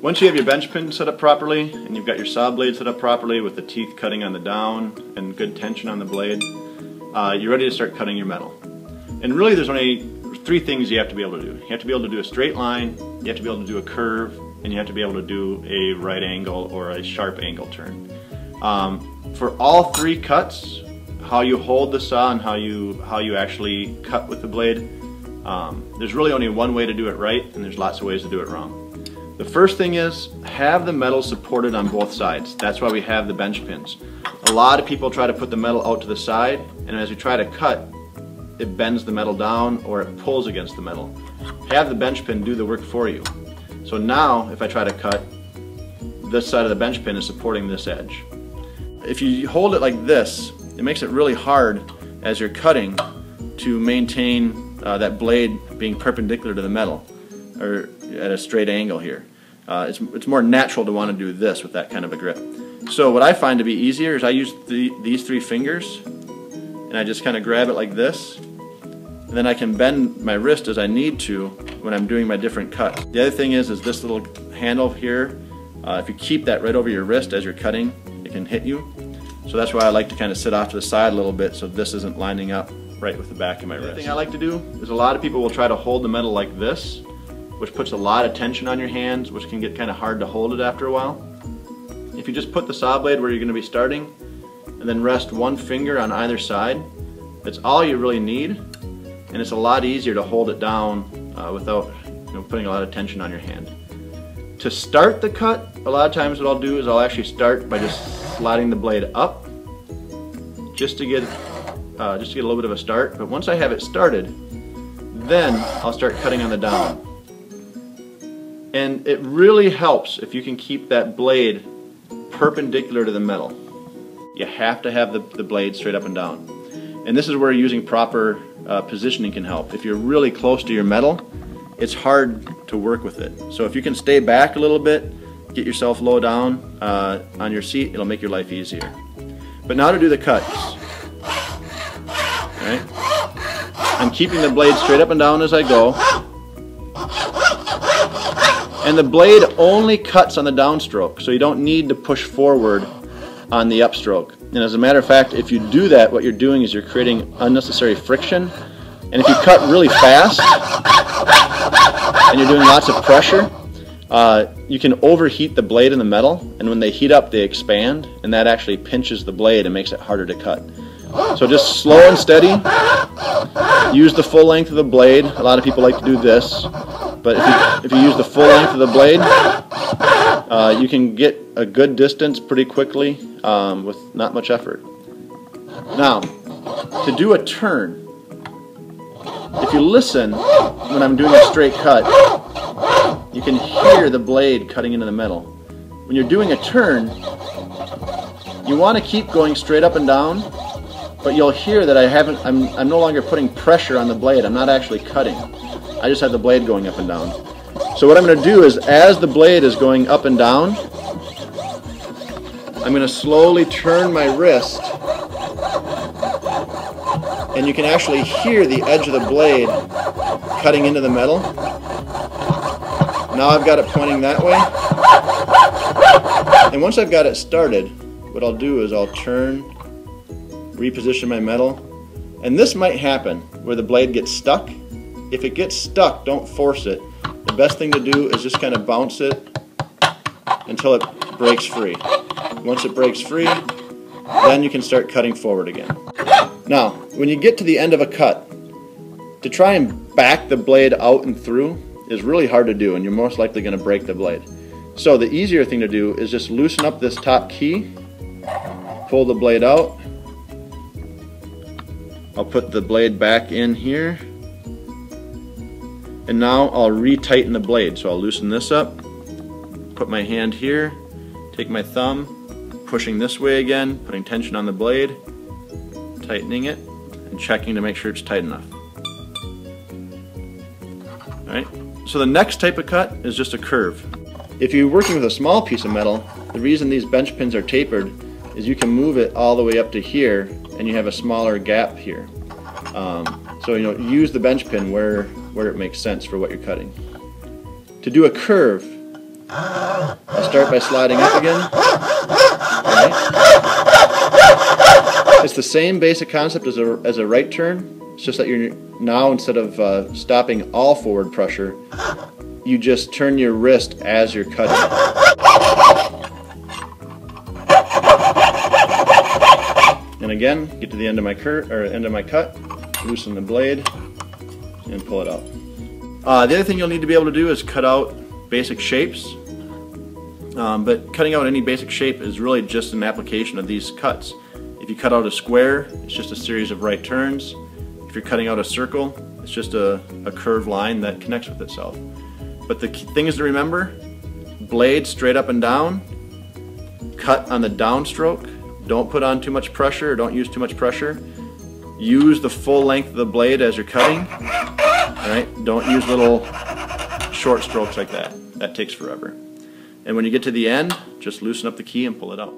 Once you have your bench pin set up properly and you've got your saw blade set up properly with the teeth cutting on the down and good tension on the blade, you're ready to start cutting your metal. And really there's only three things you have to be able to do. You have to be able to do a straight line, you have to be able to do a curve, and you have to be able to do a right angle or a sharp angle turn. For all three cuts, how you hold the saw and how you actually cut with the blade, there's really only one way to do it right, and there's lots of ways to do it wrong. The first thing is have the metal supported on both sides. That's why we have the bench pins. A lot of people try to put the metal out to the side, and as you try to cut, it bends the metal down or it pulls against the metal. Have the bench pin do the work for you. So now if I try to cut, this side of the bench pin is supporting this edge. If you hold it like this, it makes it really hard as you're cutting to maintain that blade being perpendicular to the metal, or at a straight angle here. It's more natural to want to do this with that kind of a grip. So what I find to be easier is I use these three fingers, and I just kind of grab it like this, and then I can bend my wrist as I need to when I'm doing my different cuts. The other thing is this little handle here, if you keep that right over your wrist as you're cutting, it can hit you. So that's why I like to kind of sit off to the side a little bit so this isn't lining up right with the back of my wrist. The other thing I like to do is a lot of people will try to hold the metal like this, which puts a lot of tension on your hands, which can get kind of hard to hold it after a while. If you just put the saw blade where you're going to be starting and then rest one finger on either side, that's all you really need, and it's a lot easier to hold it down without putting a lot of tension on your hand. To start the cut, a lot of times what I'll do is I'll actually start by just sliding the blade up just to get a little bit of a start. But once I have it started, then I'll start cutting on the down. And it really helps if you can keep that blade perpendicular to the metal. You have to have the blade straight up and down. And this is where using proper positioning can help. If you're really close to your metal, it's hard to work with it. So if you can stay back a little bit, get yourself low down on your seat, it'll make your life easier. But now to do the cuts. All right? I'm keeping the blade straight up and down as I go. And the blade only cuts on the downstroke, so you don't need to push forward on the upstroke. And as a matter of fact, if you do that, what you're doing is you're creating unnecessary friction. And if you cut really fast and you're doing lots of pressure, you can overheat the blade and the metal, and when they heat up they expand, and that actually pinches the blade and makes it harder to cut. So just slow and steady, use the full length of the blade. A lot of people like to do this, but if you use the full length of the blade, you can get a good distance pretty quickly with not much effort. Now, to do a turn, if you listen when I'm doing a straight cut, you can hear the blade cutting into the metal. When you're doing a turn, you want to keep going straight up and down, but you'll hear that I'm no longer putting pressure on the blade. I'm not actually cutting. I just have the blade going up and down. So what I'm going to do is, as the blade is going up and down, I'm going to slowly turn my wrist, and you can actually hear the edge of the blade cutting into the metal. Now I've got it pointing that way. And once I've got it started, what I'll do is I'll turn, reposition my metal, and this might happen where the blade gets stuck. If it gets stuck, don't force it. The best thing to do is just kind of bounce it until it breaks free. Once it breaks free, then you can start cutting forward again. Now, when you get to the end of a cut, to try and back the blade out and through is really hard to do, and you're most likely going to break the blade. So the easier thing to do is just loosen up this top key, pull the blade out. I'll put the blade back in here, and now I'll re-tighten the blade. So I'll loosen this up, put my hand here, take my thumb, pushing this way again, putting tension on the blade, tightening it, and checking to make sure it's tight enough. Alright, so the next type of cut is just a curve. If you're working with a small piece of metal, the reason these bench pins are tapered is you can move it all the way up to here, and you have a smaller gap here. So use the bench pin where it makes sense for what you're cutting. To do a curve, I'll start by sliding up again. Right. It's the same basic concept as a right turn. It's just that you're now, instead of stopping all forward pressure, you just turn your wrist as you're cutting. And again, get to the end of my cut, loosen the blade, and pull it out. The other thing you'll need to be able to do is cut out basic shapes. But cutting out any basic shape is really just an application of these cuts. If you cut out a square, it's just a series of right turns. If you're cutting out a circle, it's just a curved line that connects with itself. But the key thing is to remember, blade straight up and down, cut on the downstroke. Don't put on too much pressure, or don't use too much pressure. Use the full length of the blade as you're cutting. Right? Don't use little short strokes like that. That takes forever. And when you get to the end, just loosen up the key and pull it out.